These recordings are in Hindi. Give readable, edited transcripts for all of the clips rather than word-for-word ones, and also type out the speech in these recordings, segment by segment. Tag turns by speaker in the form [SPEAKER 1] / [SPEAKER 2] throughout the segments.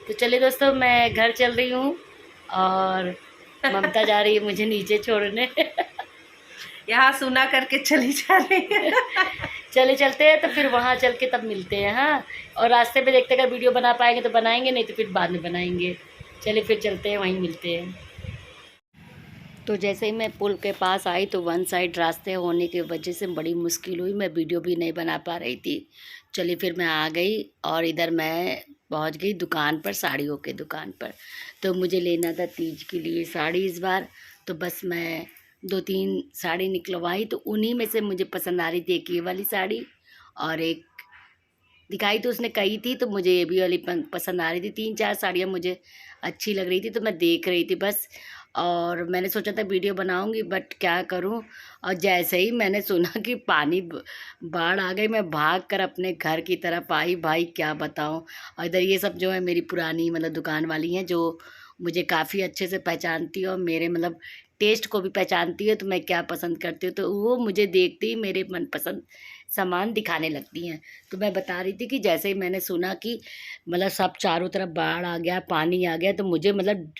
[SPEAKER 1] तो चलिए दोस्तों, मैं घर चल रही हूँ और ममता जा रही है मुझे नीचे छोड़ने।
[SPEAKER 2] यहाँ सुना करके चली जा रही है।
[SPEAKER 1] चले चलते हैं तो फिर वहाँ चल के तब मिलते हैं। हाँ, और रास्ते पे देखते अगर वीडियो बना पाएंगे तो बनाएंगे, नहीं तो फिर बाद में बनाएंगे। चलिए फिर चलते हैं, वहीं मिलते हैं। तो जैसे ही मैं पुल के पास आई तो वन साइड रास्ते होने की वजह से बड़ी मुश्किल हुई, मैं वीडियो भी नहीं बना पा रही थी। चलिए फिर मैं आ गई और इधर मैं पहुंच गई दुकान पर, साड़ियों के दुकान पर। तो मुझे लेना था तीज के लिए साड़ी इस बार। तो बस मैं 2-3 साड़ी निकलवाई, तो उन्हीं में से मुझे पसंद आ रही थी एक ये वाली साड़ी, और एक दिखाई तो उसने कही थी, तो मुझे ये भी वाली पसंद आ रही थी। 3-4 साड़ियाँ मुझे अच्छी लग रही थी, तो मैं देख रही थी बस। और मैंने सोचा था वीडियो बनाऊंगी, बट क्या करूं। और जैसे ही मैंने सुना कि बाढ़ आ गई, मैं भाग कर अपने घर की तरफ आई। भाई क्या बताऊं। और इधर ये सब जो है मेरी पुरानी मतलब दुकान वाली हैं, जो मुझे काफ़ी अच्छे से पहचानती है और मेरे मतलब टेस्ट को भी पहचानती है, तो मैं क्या पसंद करती हूँ तो वो मुझे देखते ही मेरे मनपसंद सामान दिखाने लगती हैं। तो मैं बता रही थी कि जैसे ही मैंने सुना कि मतलब सब चारों तरफ बाढ़ आ गया, पानी आ गया, तो मुझे मतलब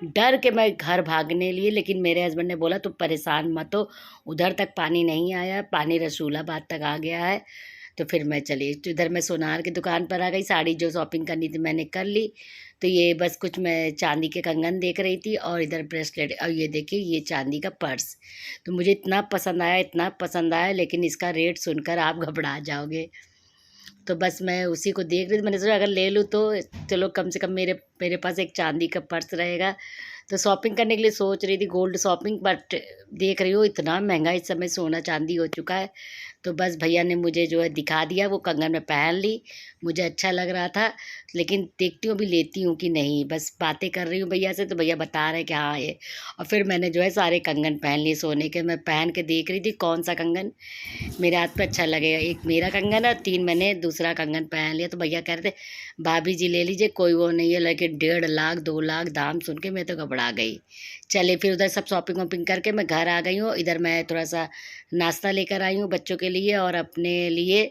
[SPEAKER 1] डर के मैं घर भागने लिए। लेकिन मेरे हस्बैंड ने बोला तो परेशान मत हो, उधर तक पानी नहीं आया, पानी रसूलाबाद तक आ गया है। तो फिर मैं चली, तो इधर मैं सोनार की दुकान पर आ गई। साड़ी जो शॉपिंग करनी थी मैंने कर ली। तो ये बस कुछ मैं चांदी के कंगन देख रही थी और इधर ब्रेसलेट, और ये देखिए ये चांदी का पर्स। तो मुझे इतना पसंद आया, इतना पसंद आया, लेकिन इसका रेट सुनकर आप घबरा जाओगे। तो बस मैं उसी को देख रही थी, मैंने सोचा अगर ले लूँ तो चलो कम से कम मेरे मेरे पास एक चांदी का पर्स रहेगा। तो शॉपिंग करने के लिए सोच रही थी गोल्ड शॉपिंग, बट देख रही हो इतना महंगा इस समय सोना चांदी हो चुका है। तो बस भैया ने मुझे जो है दिखा दिया, वो कंगन में पहन ली। मुझे अच्छा लग रहा था, लेकिन देखती हूँ अभी लेती हूँ कि नहीं। बस बातें कर रही हूँ भैया से, तो भैया बता रहे हैं कि हाँ ये। और फिर मैंने जो है सारे कंगन पहन लिए सोने के। मैं पहन के देख रही थी कौन सा कंगन मेरे हाथ पे अच्छा लगेगा। एक मेरा कंगन है, 3 मैंने दूसरा कंगन पहन लिया। तो भैया कह रहे थे भाभी जी ले लीजिए, कोई वो नहीं है, लेकिन 1.5 लाख 2 लाख दाम सुन के मैं तो घबरा गई। चले फिर उधर सब शॉपिंग वॉपिंग करके मैं घर आ गई हूँ। इधर मैं थोड़ा सा नाश्ता लेकर आई हूँ बच्चों के लिए और अपने लिए।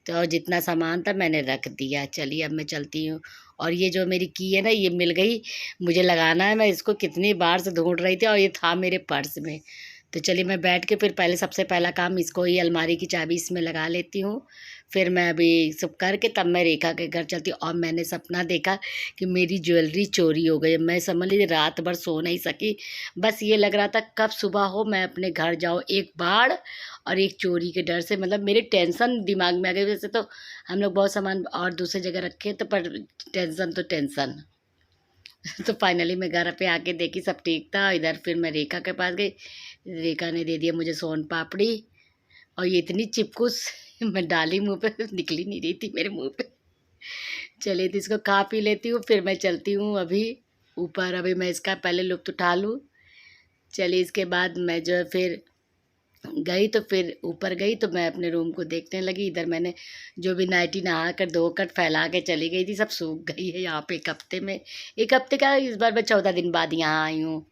[SPEAKER 1] तो और जितना सामान था मैंने रख दिया। चलिए अब मैं चलती हूँ। और ये जो मेरी की है ना, ये मिल गई, मुझे लगाना है। मैं इसको कितनी बार से ढूंढ रही थी और ये था मेरे पर्स में। तो चलिए मैं बैठ के फिर पहले सबसे पहला काम इसको ही, अलमारी की चाबी इसमें लगा लेती हूँ। फिर मैं अभी सब करके तब मैं रेखा के घर चलती हूँ। और मैंने सपना देखा कि मेरी ज्वेलरी चोरी हो गई। मैं समझ लीजिए रात भर सो नहीं सकी। बस ये लग रहा था कब सुबह हो मैं अपने घर जाऊँ। एक बाढ़ और एक चोरी के डर से मतलब मेरे टेंशन दिमाग में आ गई। वैसे तो हम लोग बहुत सामान और दूसरी जगह रखे तो, पर टेंशन तो टेंशन। तो फाइनली मैं घर पे आके देखी सब ठीक था। इधर फिर मैं रेखा के पास गई, रेखा ने दे दिया मुझे सोन पापड़ी। और ये इतनी चिपकुस मैं डाली मुंह पे, निकली नहीं रही थी मेरे मुंह पे। चलिए तो इसको खा पी लेती हूँ, फिर मैं चलती हूँ अभी ऊपर। अभी मैं इसका पहले लुत्फ़ उठा लूँ। चलिए इसके बाद मैं जो है फिर गई, तो फिर ऊपर गई तो मैं अपने रूम को देखने लगी। इधर मैंने जो भी नाइटी नहा कर धोकर फैला के चली गई थी, सब सूख गई है यहाँ पे 1 हफ्ते में। 1 हफ्ते का, इस बार मैं 14 दिन बाद यहाँ आई हूँ।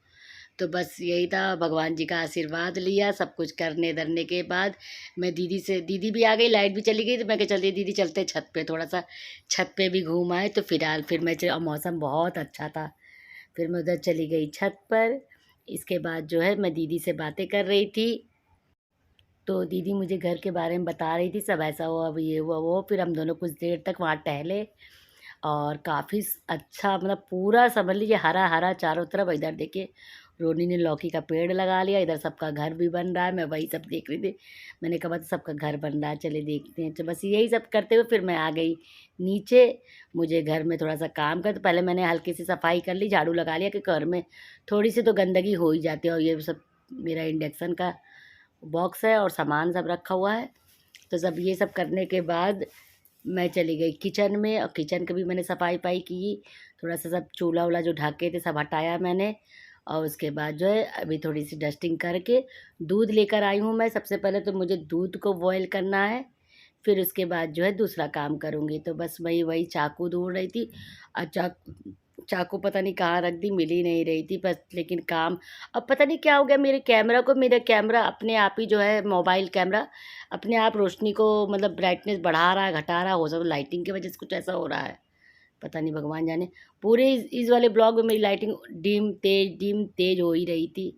[SPEAKER 1] तो बस यही था, भगवान जी का आशीर्वाद लिया सब कुछ करने धरने के बाद। मैं दीदी भी आ गई, लाइट भी चली गई, तो मैं कहा चलिए दीदी चलते हैं छत पे, थोड़ा सा छत पे भी घूम आए। तो फिलहाल फिर और मौसम बहुत अच्छा था, फिर मैं उधर चली गई छत पर। इसके बाद जो है मैं दीदी से बातें कर रही थी। तो दीदी मुझे घर के बारे में बता रही थी, सब ऐसा हुआ, अब ये हुआ वो। फिर हम दोनों कुछ देर तक वहाँ टहले और काफ़ी अच्छा मतलब पूरा समझ लीजिए हरा हरा चारों तरफ। इधर देखिए रोनी ने लौकी का पेड़ लगा लिया, इधर सबका घर भी बन रहा है, मैं वही सब देख रही थी। मैंने कहा तो सबका घर बन रहा है, चले देखते हैं। तो बस यही सब करते हुए फिर मैं आ गई नीचे। मुझे घर में थोड़ा सा काम कर, तो पहले मैंने हल्की सी सफाई कर ली, झाड़ू लगा लिया कि घर में थोड़ी सी तो गंदगी हो ही जाती है। और ये सब मेरा इंडक्शन का बॉक्स है और सामान सब रखा हुआ है। तो सब ये सब करने के बाद मैं चली गई किचन में, और किचन की भी मैंने सफाई पाई की। थोड़ा सा सब चूल्हा वूल्हा जो ढके थे सब हटाया मैंने। और उसके बाद जो है अभी थोड़ी सी डस्टिंग करके दूध लेकर आई हूँ मैं। सबसे पहले तो मुझे दूध को बॉयल करना है, फिर उसके बाद जो है दूसरा काम करूँगी। तो बस वही वही चाकू ढूंढ रही थी। और चाकू पता नहीं कहाँ रख दी, मिल ही नहीं रही थी बस। लेकिन काम, अब पता नहीं क्या हो गया मेरे कैमरा को, मेरा कैमरा अपने आप ही जो है मोबाइल कैमरा अपने आप रोशनी को मतलब ब्राइटनेस बढ़ा रहा है घटा रहा है, हो सकता लाइटिंग की वजह से कुछ ऐसा हो रहा है। पता नहीं भगवान जाने। पूरे इस वाले ब्लॉग में मेरी लाइटिंग डिम तेज हो ही रही थी।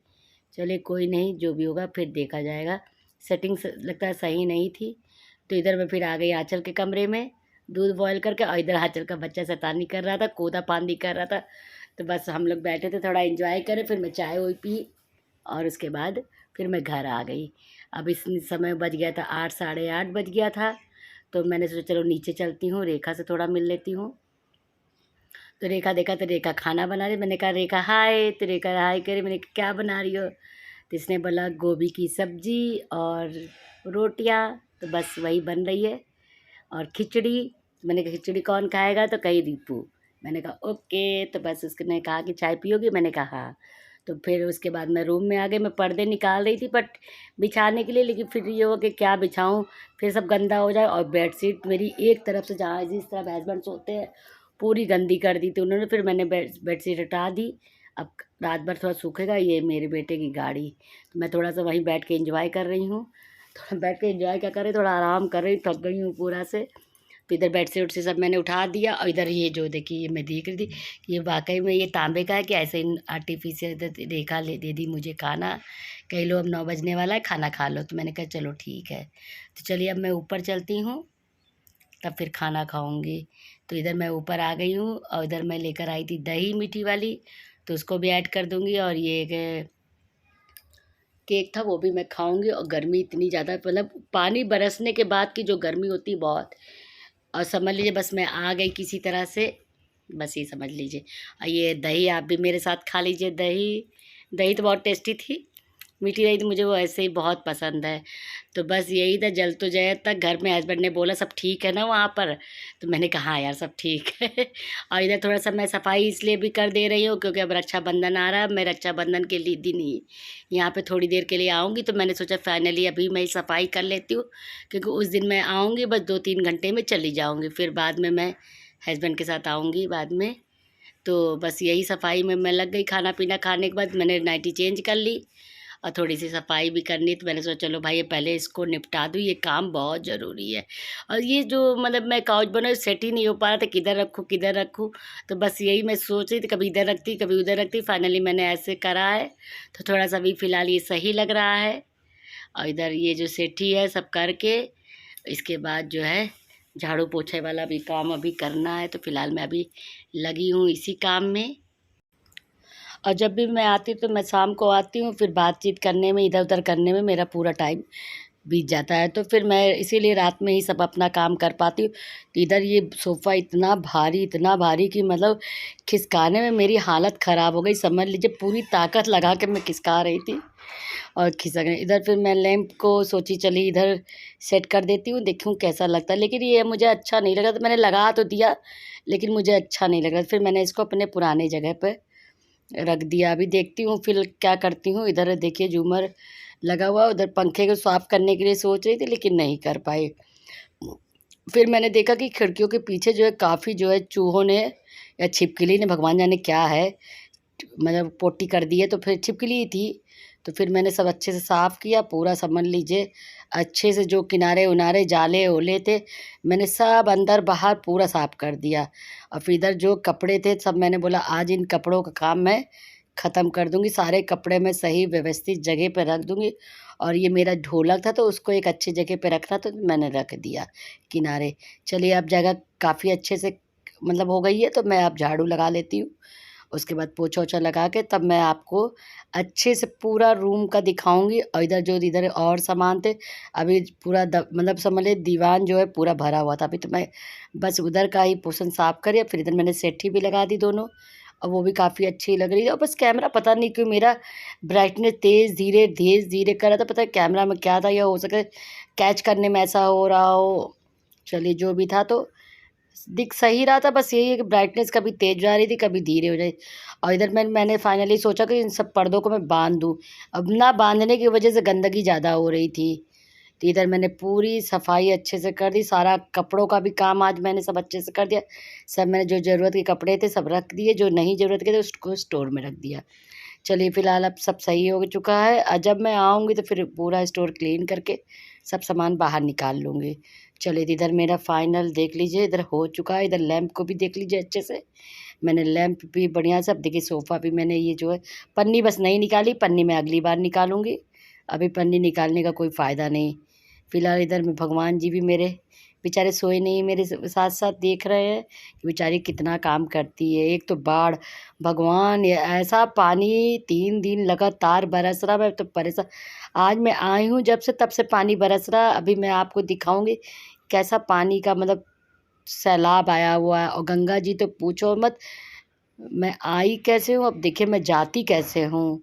[SPEAKER 1] चले कोई नहीं, जो भी होगा फिर देखा जाएगा। सेटिंग लगता है सही नहीं थी। तो इधर मैं फिर आ गई आंचल के कमरे में दूध बॉयल करके, और इधर आंचल का बच्चा शैतानी कर रहा था, कूदा पांदी कर रहा था। तो बस हम लोग बैठे थे, थोड़ा एंजॉय करें। फिर मैं चाय वो पी और उसके बाद फिर मैं घर आ गई। अब इस समय बज गया था 8, साढ़े 8 बज गया था। तो मैंने सोचा चलो नीचे चलती हूँ, रेखा से थोड़ा मिल लेती हूँ। तो रेखा देखा तो रेखा खाना बना रही। मैंने कहा रेखा हाय, तो रेखा हाय करे। मैंने कहा क्या बना रही हो? तो इसने बोला गोभी की सब्जी और रोटियां। तो बस वही बन रही है, और खिचड़ी। मैंने कहा खिचड़ी कौन खाएगा? तो कही दीपू। मैंने कहा ओके। तो बस उसने कहा कि चाय पियोगी? मैंने कहा हाँ। तो फिर उसके बाद मैं रूम में आ गई। मैं पर्दे निकाल रही थी बट बिछाने के लिए, लेकिन फिर ये हो कि क्या बिछाऊं, फिर सब गंदा हो जाए। और बेडशीट मेरी एक तरफ से, जहाँ जिस तरफ हस्बैंड सोते हैं, पूरी गंदी कर दी थी उन्होंने। फिर मैंने बेडशीट हटा दी। अब रात भर थोड़ा सूखेगा। ये मेरे बेटे की गाड़ी। तो मैं थोड़ा सा वहीं बैठ के एंजॉय कर रही हूँ। थोड़ा बैठ के एंजॉय क्या कर रही, थोड़ा आराम कर रही, थक गई हूँ पूरा से। तो इधर बेडशीट से सब मैंने उठा दिया। और इधर ये जो देखिए, ये मैं देख रही थी कि ये वाकई में ये तांबे का है कि ऐसे ही आर्टिफिशियल। रेखा ले दे दी मुझे खाना, कह लो अब 9 बजने वाला है, खाना खा लो। तो मैंने कहा चलो ठीक है। तो चलिए अब मैं ऊपर चलती हूँ, तब फिर खाना खाऊंगी। तो इधर मैं ऊपर आ गई हूँ, और इधर मैं लेकर आई थी दही मीठी वाली, तो उसको भी ऐड कर दूंगी। और ये केक था वो भी मैं खाऊंगी। और गर्मी इतनी ज़्यादा, मतलब पानी बरसने के बाद की जो गर्मी होती है बहुत। और समझ लीजिए बस मैं आ गई किसी तरह से, बस ये समझ लीजिए। और ये दही आप भी मेरे साथ खा लीजिए। दही दही तो बहुत टेस्टी थी, मीठी दही तो मुझे वो ऐसे ही बहुत पसंद है। तो बस यही था, जल तो जाए तक। घर में हस्बैंड ने बोला सब ठीक है ना वहाँ पर? तो मैंने कहा हाँ यार सब ठीक है। और इधर थोड़ा सा मैं सफाई इसलिए भी कर दे रही हूँ क्योंकि अब रक्षाबंधन आ रहा है। मैं रक्षाबंधन के लिए दिन ही यहाँ पे थोड़ी देर के लिए आऊँगी। तो मैंने सोचा फाइनली अभी मैं सफाई कर लेती हूँ, क्योंकि उस दिन मैं आऊँगी बस 2-3 घंटे में चली जाऊँगी। फिर बाद में मैं हस्बैंड के साथ आऊँगी बाद में। तो बस यही सफाई में मैं लग गई। खाना पीना खाने के बाद मैंने नाइटी चेंज कर ली, और थोड़ी सी सफाई भी करनी। तो मैंने सोचा चलो भाई ये पहले इसको निपटा दूँ, ये काम बहुत ज़रूरी है। और ये जो मतलब मैं काउच बना सेट ही नहीं हो पा रहा था, किधर रखूँ किधर रखूँ। तो बस यही मैं सोच रही थी, कभी इधर रखती कभी उधर रखती। फाइनली मैंने ऐसे करा है, तो थोड़ा सा भी फ़िलहाल ये सही लग रहा है। और इधर ये जो सेठी है सब करके, इसके बाद जो है झाड़ू पोछे वाला भी काम अभी करना है। तो फ़िलहाल मैं अभी लगी हूँ इसी काम में। और जब भी मैं आती हूँ तो मैं शाम को आती हूँ, फिर बातचीत करने में, इधर उधर करने में मेरा पूरा टाइम बीत जाता है। तो फिर मैं इसीलिए रात में ही सब अपना काम कर पाती हूँ। तो इधर ये सोफ़ा इतना भारी कि मतलब खिसकाने में मेरी हालत ख़राब हो गई। समझ लीजिए पूरी ताकत लगा के मैं खिसका रही थी और खिसक गई। इधर फिर मैं लैंप को सोची चली इधर सेट कर देती हूँ, देखूँ कैसा लगता है। लेकिन ये मुझे अच्छा नहीं लगा, तो मैंने लगा तो दिया लेकिन मुझे अच्छा नहीं लगा। फिर मैंने इसको अपने पुराने जगह पर रख दिया। अभी देखती हूँ फिर क्या करती हूँ। इधर देखिए झूमर लगा हुआ, उधर पंखे को साफ़ करने के लिए सोच रही थी लेकिन नहीं कर पाई। फिर मैंने देखा कि खिड़कियों के पीछे जो है काफ़ी जो है चूहों ने या छिपकली ने, भगवान जाने क्या है, मतलब पोटी कर दी है। तो फिर छिपकली ही थी। तो फिर मैंने सब अच्छे से साफ़ किया पूरा, समझ लीजिए अच्छे से। जो किनारे उनारे जाले ओले थे मैंने सब अंदर बाहर पूरा साफ़ कर दिया। और फिर इधर जो कपड़े थे सब मैंने बोला आज इन कपड़ों का काम मैं ख़त्म कर दूँगी। सारे कपड़े मैं सही व्यवस्थित जगह पे रख दूँगी। और ये मेरा ढोलक था तो उसको एक अच्छी जगह पे रखना, तो मैंने रख दिया किनारे। चलिए अब जगह काफ़ी अच्छे से मतलब हो गई है, तो मैं अब झाड़ू लगा लेती हूँ। उसके बाद पोछा ओछा लगा के तब मैं आपको अच्छे से पूरा रूम का दिखाऊंगी। और इधर और सामान थे अभी पूरा मतलब समझ लीजिए दीवान जो है पूरा भरा हुआ था। अभी तो मैं बस उधर का ही पोर्शन साफ़ करिए। फिर इधर मैंने सेठी भी लगा दी दोनों, और वो भी काफ़ी अच्छी लग रही है। और बस कैमरा पता नहीं क्यों मेरा ब्राइटनेस तेज़ धीरे कर रहा था। पता है कैमरा में क्या था, या हो सके कैच करने में ऐसा हो रहा हो। चलिए जो भी था तो दिख सही रहा था। बस यही है कि ब्राइटनेस कभी तेज़ जा रही थी कभी धीरे हो जाए। और इधर मैंने फाइनली सोचा कि इन सब पर्दों को मैं बांध दूँ। अब ना बांधने की वजह से गंदगी ज़्यादा हो रही थी। तो इधर मैंने पूरी सफाई अच्छे से कर दी। सारा कपड़ों का भी काम आज मैंने सब अच्छे से कर दिया। सब मैंने जो ज़रूरत के कपड़े थे सब रख दिए, जो नहीं ज़रूरत के थे उसको स्टोर में रख दिया। चलिए फ़िलहाल अब सब सही हो चुका है। जब मैं आऊँगी तो फिर पूरा स्टोर क्लीन करके सब सामान बाहर निकाल लूँगी। चलो इधर मेरा फाइनल देख लीजिए, इधर हो चुका है। इधर लैंप को भी देख लीजिए अच्छे से, मैंने लैंप भी बढ़िया सब देखिए। सोफ़ा भी मैंने ये जो है पन्नी बस नहीं निकाली, पन्नी मैं अगली बार निकालूंगी, अभी पन्नी निकालने का कोई फ़ायदा नहीं। फ़िलहाल इधर में भगवान जी भी मेरे बेचारे सोए नहीं, मेरे साथ साथ देख रहे हैं कि बेचारी कितना काम करती है। एक तो बाढ़, भगवान ये ऐसा पानी 3 दिन लगातार बरस रहा, मैं तो परेशान। आज मैं आई हूँ जब से तब से पानी बरस रहा। अभी मैं आपको दिखाऊंगी कैसा पानी का मतलब सैलाब आया हुआ है। और गंगा जी तो पूछो मत, मैं आई कैसे हूँ, अब देखिए मैं जाती कैसे हूँ।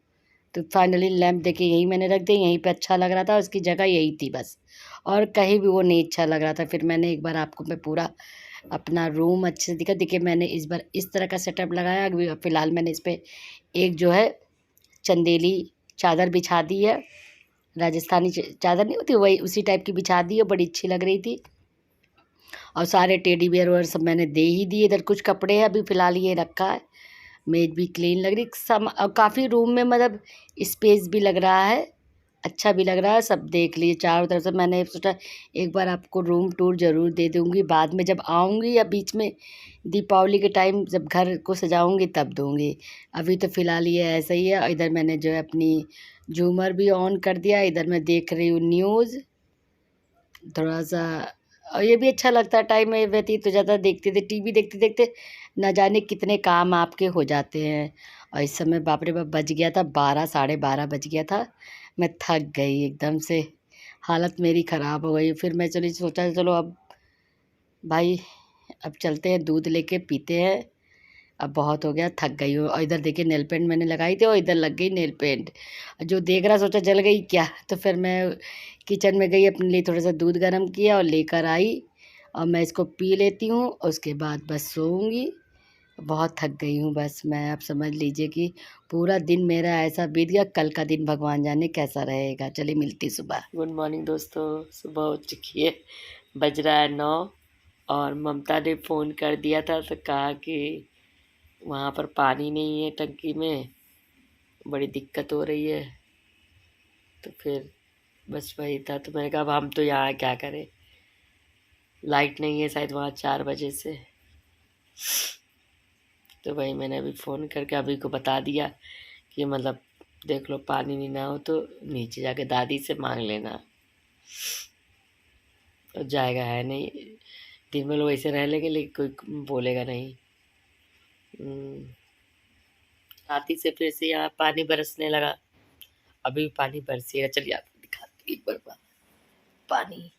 [SPEAKER 1] तो फाइनली लैंप देखिए यही मैंने रख दी, यहीं पे अच्छा लग रहा था, उसकी जगह यही थी बस, और कहीं भी वो नहीं अच्छा लग रहा था। फिर मैंने एक बार आपको मैं पूरा अपना रूम अच्छे से दिखा। देखिए मैंने इस बार इस तरह का सेटअप लगाया। अभी फ़िलहाल मैंने इस पर एक जो है चंदेली चादर बिछा दी है, राजस्थानी चादर नहीं होती वही, उसी टाइप की बिछा दी है, बड़ी अच्छी लग रही थी। और सारे टेडी बियर और सब मैंने दे ही दिए। इधर कुछ कपड़े हैं, अभी फ़िलहाल ये रखा है। मेज भी क्लीन लग रही सम, और काफ़ी रूम में मतलब स्पेस भी लग रहा है, अच्छा भी लग रहा है। सब देख लीजिए चारों तरफ से। मैंने सोचा एक बार आपको रूम टूर ज़रूर दे दूँगी, बाद में जब आऊँगी या बीच में दीपावली के टाइम जब घर को सजाऊँगी तब दूँगी। अभी तो फ़िलहाल ये ऐसा ही है। और इधर मैंने जो है अपनी झूमर भी ऑन कर दिया। इधर मैं देख रही हूँ न्यूज़ थोड़ा सा, और ये भी अच्छा लगता है। टाइम में व्यतीत हो जाता है देखते थे, टीवी देखते देखते न जाने कितने काम आपके हो जाते हैं। और इस समय बाप रे बाप बज गया था 12, साढ़े 12 बज गया था। मैं थक गई एकदम से, हालत मेरी ख़राब हो गई। फिर मैं चली सोचा चलो अब भाई अब चलते हैं, दूध लेके पीते हैं, अब बहुत हो गया, थक गई हूँ। और इधर देखिए नेल पेंट मैंने लगाई थी और इधर लग गई नेल पेंट। जो देख रहा सोचा जल गई क्या, तो फिर मैं किचन में गई, अपने लिए थोड़ा सा दूध गर्म किया और लेकर आई, और मैं इसको पी लेती हूँ और उसके बाद बस सोऊंगी। बहुत थक गई हूँ बस मैं, आप समझ लीजिए कि पूरा दिन मेरा ऐसा बीत गया। कल का दिन भगवान जाने कैसा रहेगा। चलिए मिलती सुबह। गुड मॉर्निंग दोस्तों, सुबह हो चुकी है, बज रहा है 9। और ममता ने फ़ोन कर दिया था तो कहा कि वहाँ पर पानी नहीं है टंकी में, बड़ी दिक्कत हो रही है। तो फिर बस वही था। तो मैंने कहा अब हम तो यहाँ क्या करें, लाइट नहीं है शायद वहाँ 4 बजे से। तो वही मैंने अभी फ़ोन करके अभी को बता दिया कि मतलब देख लो पानी नहीं ना हो तो नीचे जाके दादी से मांग लेना। तो जाएगा है नहीं, दिन में लोग ऐसे रह लेंगे लेकिन कोई बोलेगा नहीं। राती से फिर से यहाँ पानी बरसने लगा, अभी पानी बरसेगा। चलिए आपको दिखाती हूँ एक बार पानी।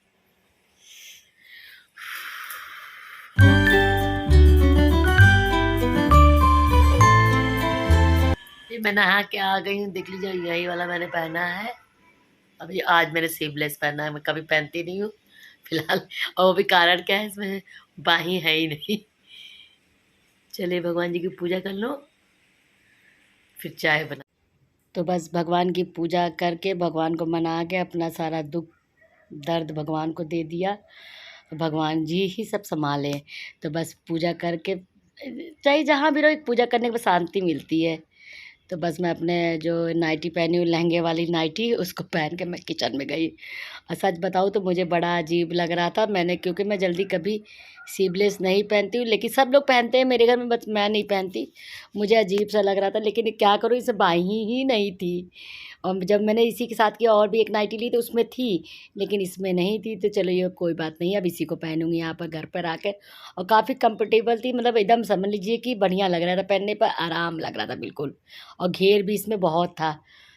[SPEAKER 1] फिर मैं नहा के आ गई हूँ, देख लीजिए यही वाला मैंने पहना है। अभी आज मैंने स्लीवलेस पहना है, मैं कभी पहनती नहीं हूँ फिलहाल। और वो भी कारण क्या है, इसमें बाही है ही नहीं। चलिए भगवान जी की पूजा कर लो, फिर चाय बना। तो बस भगवान की पूजा करके भगवान को मना के अपना सारा दुख दर्द भगवान को दे दिया, भगवान जी ही सब संभाले। तो बस पूजा करके, चाहे जहाँ भी रहो एक पूजा करने के बाद शांति मिलती है। तो बस मैं अपने जो नाइटी पहनी हूँ, लहंगे वाली नाइटी, उसको पहन के मैं किचन में गई। और सच बताऊँ तो मुझे बड़ा अजीब लग रहा था। मैंने, क्योंकि मैं जल्दी कभी स्लीवलेस नहीं पहनती हूँ, लेकिन सब लोग पहनते हैं मेरे घर में, बस मैं नहीं पहनती। मुझे अजीब सा लग रहा था, लेकिन क्या करूँ, इसे बाही ही नहीं थी। और जब मैंने इसी के साथ की और भी एक नाइटी ली तो उसमें थी, लेकिन इसमें नहीं थी। तो चलो ये कोई बात नहीं, अब इसी को पहनूंगी यहाँ पर घर पर आकर। और काफ़ी कंफर्टेबल थी, मतलब एकदम समझ लीजिए कि बढ़िया लग रहा था, पहनने पर आराम लग रहा था बिल्कुल। और घेर भी इसमें बहुत था।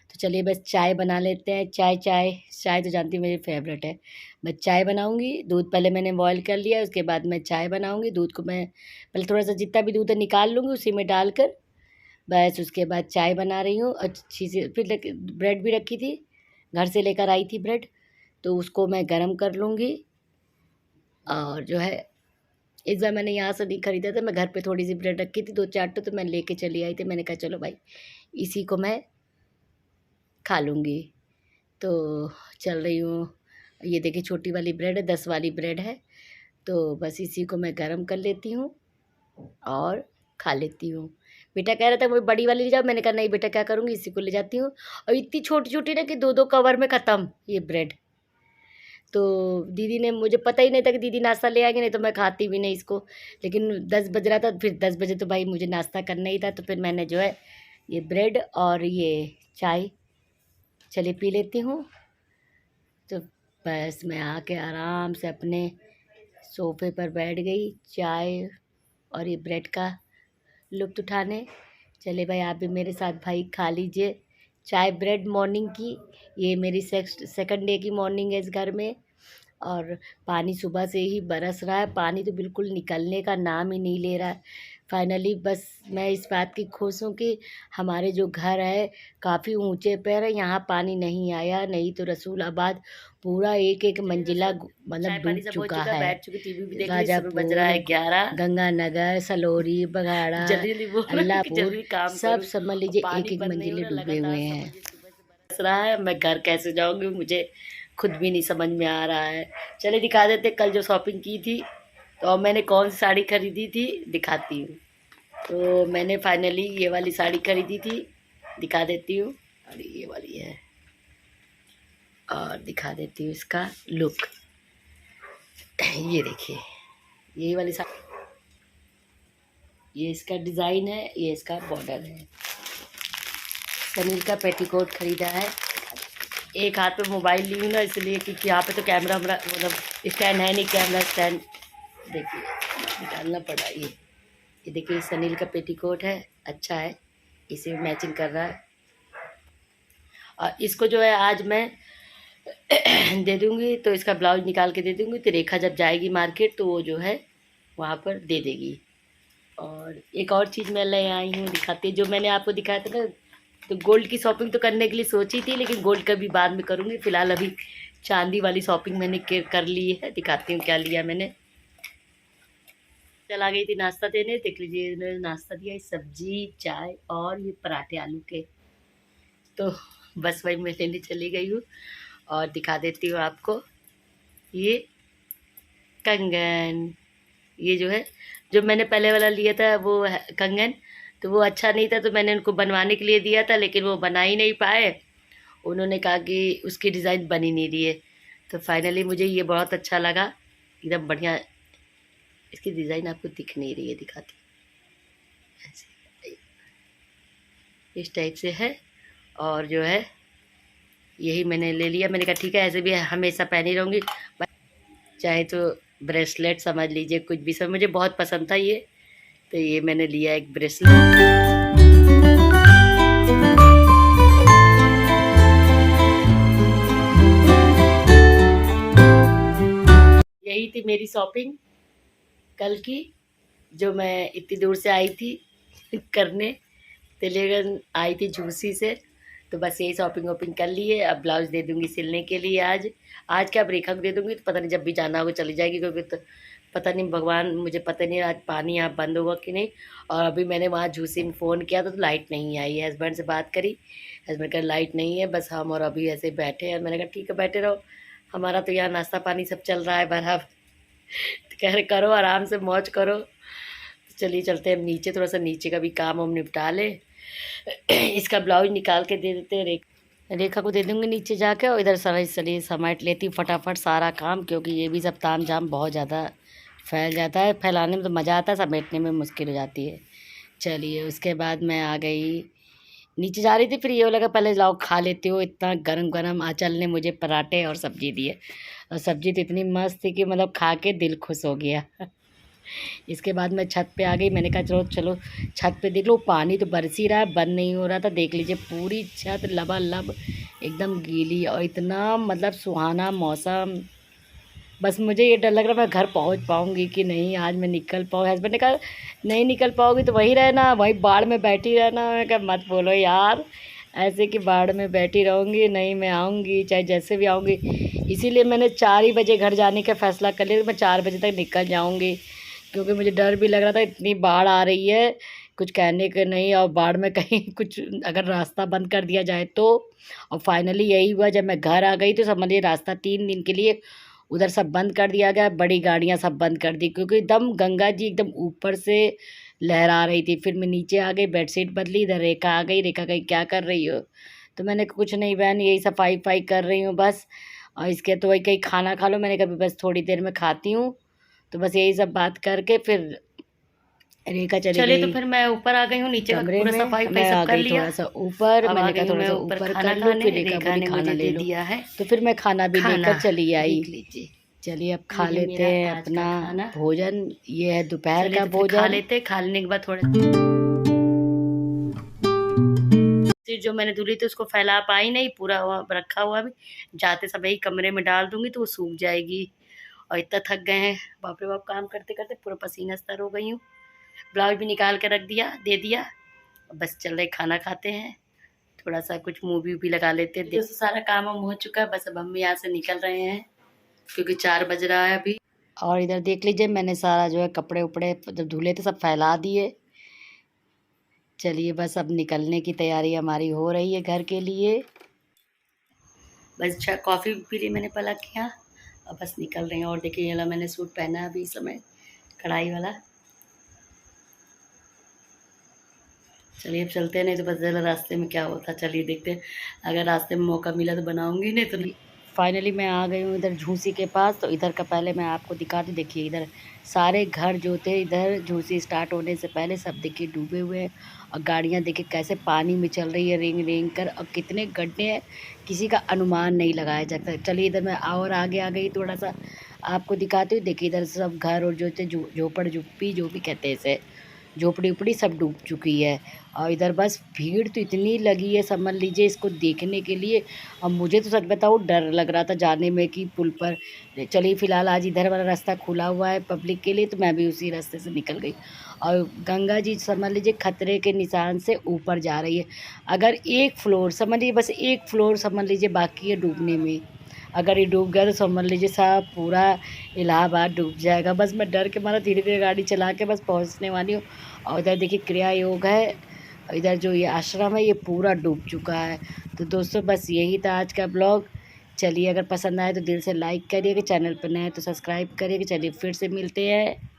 [SPEAKER 1] तो चलिए बस चाय बना लेते हैं। चाय चाय चाय तो जानती मेरी फेवरेट है। मैं चाय बनाऊंगी, दूध पहले मैंने बॉयल कर लिया, उसके बाद मैं चाय बनाऊंगी। दूध को मैं पहले थोड़ा सा जितना भी दूध है निकाल लूँगी, उसी में डालकर बस उसके बाद चाय बना रही हूँ अच्छी सी। फिर ब्रेड भी रखी थी, घर से लेकर आई थी ब्रेड, तो उसको मैं गरम कर लूँगी। और जो है इस बार मैंने यहाँ से नहीं ख़रीदा था, मैं घर पे थोड़ी सी ब्रेड रखी थी, 2-4 तो मैं लेके चली आई थी। मैंने कहा चलो भाई इसी को मैं खा लूँगी। तो चल रही हूँ, ये देखिए छोटी वाली ब्रेड है, 10 वाली ब्रेड है। तो बस इसी को मैं गरम कर लेती हूँ और खा लेती हूँ। बेटा कह रहा था वो बड़ी वाली ले जाओ, मैंने कहा नहीं बेटा क्या करूँगी, इसी को ले जाती हूँ। और इतनी छोटी छोटी ना कि 2-2 कवर में ख़त्म ये ब्रेड। तो दीदी ने, मुझे पता ही नहीं था कि दीदी नाश्ता ले आएंगे, नहीं तो मैं खाती भी नहीं इसको। लेकिन 10 बज रहा था, फिर 10 बजे तो भाई मुझे नाश्ता करना ही था, तो फिर मैंने जो है ये ब्रेड और ये चाय चलिए पी लेती हूँ। तो बस मैं आके आराम से अपने सोफे पर बैठ गई, चाय और ये ब्रेड का लुत्फ़ उठाने। चले भाई आप भी मेरे साथ भाई खा लीजिए चाय ब्रेड मॉर्निंग की। ये मेरी सेकंड डे की मॉर्निंग है इस घर में। और पानी सुबह से ही बरस रहा है, पानी तो बिल्कुल निकलने का नाम ही नहीं ले रहा है। फाइनली बस मैं इस बात की खुश हूँ कि हमारे जो घर है काफ़ी ऊंचे पर है, यहाँ पानी नहीं आया, नहीं तो रसूलाबाद पूरा एक एक मंजिला मतलब डूब चुका है।
[SPEAKER 2] बैठ चुकी, टीवी भी देख ली,
[SPEAKER 1] राजापुर,
[SPEAKER 2] बज रहा है 11।
[SPEAKER 1] गंगानगर, सलौरी, बघाड़ा, अल्लाहपुर सब समझ लीजिए एक एक मंजिले डूबे हुए हैं।
[SPEAKER 2] बस रहा है, मैं घर कैसे जाऊंगी मुझे खुद भी नहीं समझ में आ रहा है। चलिए दिखा देते कल जो शॉपिंग की थी, तो अब मैंने कौन सी साड़ी खरीदी थी दिखाती हूँ। तो मैंने फाइनली ये वाली साड़ी खरीदी थी, दिखा देती हूँ। और ये वाली है, और दिखा देती हूँ इसका लुक। ये देखिए, यही वाली साड़ी, ये इसका डिज़ाइन है, ये इसका बॉर्डर है। सनील का पेटीकोट खरीदा है। एक हाथ पे मोबाइल ली हूँ ना, इसलिए क्योंकि यहाँ पे तो कैमरा मतलब स्टैंड है नहीं, कैमरा स्टैंड देखिए निकालना पड़ा। ये देखिए सनील का पेटीकोट है, अच्छा है, इसे मैचिंग कर रहा है। और इसको जो है आज मैं दे दूँगी, तो इसका ब्लाउज निकाल के दे दूँगी, तो रेखा जब जाएगी मार्केट तो वो जो है वहाँ पर दे देगी। और एक और चीज़ मैं ले आई हूँ, दिखाती, जो मैंने आपको दिखाया था ना, तो गोल्ड की शॉपिंग तो करने के लिए सोची थी, लेकिन गोल्ड का भी बाद में करूँगी। फ़िलहाल अभी चांदी वाली शॉपिंग मैंने कर ली है, दिखाती हूँ क्या लिया मैंने। चला गई थी नाश्ता देने, देख लीजिए इन्होंने नाश्ता दिया, सब्जी, चाय और ये पराठे आलू के। तो बस वही मैं लेने चली गई हूँ, और दिखा देती हूँ आपको ये कंगन। ये जो है, जो मैंने पहले वाला लिया था वो कंगन, तो वो अच्छा नहीं था, तो मैंने उनको बनवाने के लिए दिया था, लेकिन वो बना ही नहीं पाए। उन्होंने कहा कि उसकी डिज़ाइन बन ही नहीं रही है। तो फाइनली मुझे ये बहुत अच्छा लगा, एकदम बढ़िया। इसकी डिज़ाइन आपको दिख नहीं रही है, दिखाती ऐसे इस टाइप से है। और जो है यही मैंने ले लिया। मैंने कहा ठीक है, ऐसे भी हमेशा पहनी रहूँगी, चाहे तो ब्रेसलेट समझ लीजिए, कुछ भी सब मुझे बहुत पसंद था ये, तो ये मैंने लिया एक ब्रेसलेट। यही थी मेरी शॉपिंग कल की, जो मैं इतनी दूर से आई थी करने, तेलंगाना आई थी झूसी से। तो बस यही शॉपिंग वॉपिंग कर ली है। अब ब्लाउज दे दूँगी सिलने के लिए आज क्या, अब रेखा को दे दूँगी, तो पता नहीं जब भी जाना होगा चली जाएगी, क्योंकि तो पता नहीं, भगवान मुझे पता नहीं आज पानी यहाँ बंद होगा कि नहीं। और अभी मैंने वहाँ झूसी में फ़ोन किया तो लाइट नहीं आई है, हस्बैंड से बात करी, हस्बैंड का लाइट नहीं है, बस हम और अभी ऐसे बैठे हैं। मैंने कहा ठीक है बैठे रहो, हमारा तो यहाँ नाश्ता पानी सब चल रहा है बराबर। तो कह रहे करो आराम से, मौज करो। चलिए चलते हैं नीचे, थोड़ा सा नीचे का भी काम हम निपटा ले। इसका ब्लाउज निकाल के दे देते हैं, रेखा को दे दूँगी नीचे जाके, और इधर सारा चलिए समेट लेती हूँ फटाफट सारा काम, क्योंकि ये भी सब ताम झाम बहुत ज़्यादा फैल जाता है। फैलाने में तो मज़ा आता है, समेटने में मुश्किल हो जाती है। चलिए उसके बाद मैं आ गई नीचे जा रही थी, फिर ये लगा पहले लाओ खा लेती हो। इतना गरम गरम आंचल ने मुझे पराठे और सब्जी दिए, और सब्जी तो इतनी मस्त थी कि मतलब खा के दिल खुश हो गया। इसके बाद मैं छत पे आ गई, मैंने कहा चलो चलो छत पे देख लो, पानी तो बरस ही रहा है, बंद नहीं हो रहा था। देख लीजिए पूरी छत लबालब एकदम गीली, और इतना मतलब सुहाना मौसम। बस मुझे ये डर लग रहा मैं घर पहुंच पाऊंगी कि नहीं, आज मैं निकल पाऊँ। हस्बैंड ने कहा नहीं निकल पाओगी तो वहीं रहना, वहीं बाढ़ में बैठी रहना। मैं कहा मत बोलो यार ऐसे कि बाढ़ में बैठी रहूँगी, नहीं मैं आऊँगी चाहे जैसे भी आऊँगी। इसीलिए मैंने 4 ही बजे घर जाने का फ़ैसला कर लिया, मैं 4 बजे तक निकल जाऊँगी, क्योंकि मुझे डर भी लग रहा था इतनी बाढ़ आ रही है, कुछ कहने के नहीं। और बाढ़ में कहीं कुछ अगर रास्ता बंद कर दिया जाए तो। और फाइनली यही हुआ, जब मैं घर आ गई तो समझिए रास्ता 3 दिन के लिए उधर सब बंद कर दिया गया, बड़ी गाड़ियाँ सब बंद कर दी, क्योंकि एकदम गंगा जी एकदम ऊपर से लहरा रही थी। फिर मैं नीचे आ गई, बेडशीट बदली, इधर रेखा आ गई। रेखा कही क्या कर रही हो, तो मैंने कुछ नहीं बहन यही सफाई वफाई कर रही हूँ बस।
[SPEAKER 1] और इसके तो वही कहीं खाना खा लो, मैंने कभी बस थोड़ी देर में खाती हूँ। तो बस यही सब बात करके फिर रेखा चली
[SPEAKER 2] चलिए,
[SPEAKER 1] गई
[SPEAKER 2] तो फिर मैं ऊपर आ गई हूँ, नीचे का
[SPEAKER 1] कमरे
[SPEAKER 2] पूरा
[SPEAKER 1] में,
[SPEAKER 2] सफाई
[SPEAKER 1] मैं
[SPEAKER 2] वफाई
[SPEAKER 1] आ
[SPEAKER 2] सब कर
[SPEAKER 1] गई
[SPEAKER 2] लिया।
[SPEAKER 1] थोड़ा सा ऊपर,
[SPEAKER 2] अब आ
[SPEAKER 1] मैंने
[SPEAKER 2] गई
[SPEAKER 1] कहा
[SPEAKER 2] हूँ
[SPEAKER 1] थोड़ा
[SPEAKER 2] मैं
[SPEAKER 1] सा
[SPEAKER 2] ऊपर
[SPEAKER 1] ऊपर
[SPEAKER 2] खाना
[SPEAKER 1] कर लूँ,
[SPEAKER 2] खाने।
[SPEAKER 1] फिर रेखा
[SPEAKER 2] रेखा
[SPEAKER 1] बोली
[SPEAKER 2] ने
[SPEAKER 1] खाना
[SPEAKER 2] मुझे
[SPEAKER 1] ले
[SPEAKER 2] दे
[SPEAKER 1] लो।
[SPEAKER 2] दिया है
[SPEAKER 1] तो फिर मैं खाना भी
[SPEAKER 2] खाना,
[SPEAKER 1] लेकर चली आई।
[SPEAKER 2] देख लीजिए।
[SPEAKER 1] चलिए अब खा
[SPEAKER 2] ये
[SPEAKER 1] लेते
[SPEAKER 2] मेरा
[SPEAKER 1] हैं
[SPEAKER 2] आज का
[SPEAKER 1] अपना
[SPEAKER 2] खाना।
[SPEAKER 1] भोजन। ये है दोपहर
[SPEAKER 2] चलिए,
[SPEAKER 1] का
[SPEAKER 2] तो फिर खा
[SPEAKER 1] भोजन।
[SPEAKER 2] लेते। खा लेने के बाद थोड़ा फिर जो मैंने धुली थी उसको फैला पाई नहीं, पूरा हुआ रखा हुआ भी, जाते सब यही कमरे में डाल दूंगी तो वो सूख जाएगी। और इतना थक गए हैं, बाप रे बाप, काम करते करते पूरा पसीना स्तर हो गई हूँ। ब्लाउज भी निकाल के रख दिया, दे दिया। बस चल रहे खाना खाते हैं, थोड़ा सा कुछ मूवी भी लगा लेते हैं। दोस्तों सारा काम वाम हो चुका है, बस अब हम यहाँ से निकल रहे हैं क्योंकि 4 बज रहा है अभी।
[SPEAKER 1] और इधर देख लीजिए, मैंने सारा जो है कपड़े उपड़े जब धुले थे सब फैला दिए। चलिए बस अब निकलने की तैयारी हमारी हो रही है घर के लिए।
[SPEAKER 2] बस कॉफ़ी पी ली मैंने पलक के यहाँ, और बस निकल रहे हैं। और देखिए ये वाला मैंने सूट पहना है अभी इस समय, कढ़ाई वाला। चलिए अब चलते हैं, नहीं तो बस जरा रास्ते में क्या होता, चलिए देखते हैं। अगर रास्ते में मौका मिला तो बनाऊंगी, नहीं तो नहीं।
[SPEAKER 1] फाइनली मैं आ गई हूँ इधर झूसी के पास। तो इधर का पहले मैं आपको दिखाती, देखिए इधर सारे घर जो थे इधर झूसी स्टार्ट होने से पहले सब देखिए डूबे हुए हैं। और गाड़ियाँ देखिए कैसे पानी में चल रही है रेंग रेंग कर, और कितने गड्ढे हैं किसी का अनुमान नहीं लगाया जाता। चलिए इधर मैं और आगे आ गई, थोड़ा सा आपको दिखाती हूँ। देखिए इधर सब घर और जो थे झोपड़ झुप्पी जो भी कहते हैं इसे, झोपड़ी उपड़ी सब डूब चुकी है। और इधर बस भीड़ तो इतनी लगी है, समझ लीजिए इसको देखने के लिए। अब मुझे तो सच बताऊँ डर लग रहा था जाने में कि पुल पर। चलिए फ़िलहाल आज इधर वाला रास्ता खुला हुआ है पब्लिक के लिए, तो मैं भी उसी रास्ते से निकल गई। और गंगा जी समझ लीजिए खतरे के निशान से ऊपर जा रही है। अगर एक फ्लोर समझ लीजिए, बस एक फ्लोर समझ लीजिए बाकी है डूबने में। अगर ये डूब गया तो समझ लीजिए साहब पूरा इलाहाबाद डूब जाएगा। बस मैं डर के मारा धीरे धीरे गाड़ी चला के बस पहुंचने वाली हूँ। और इधर देखिए क्रिया योग है, इधर जो ये आश्रम है ये पूरा डूब चुका है। तो दोस्तों बस यही था आज का ब्लॉग। चलिए अगर पसंद आए तो दिल से लाइक करिएगा, चैनल पर नए हैं तो सब्सक्राइब करिएगा। चलिए फिर से मिलते हैं।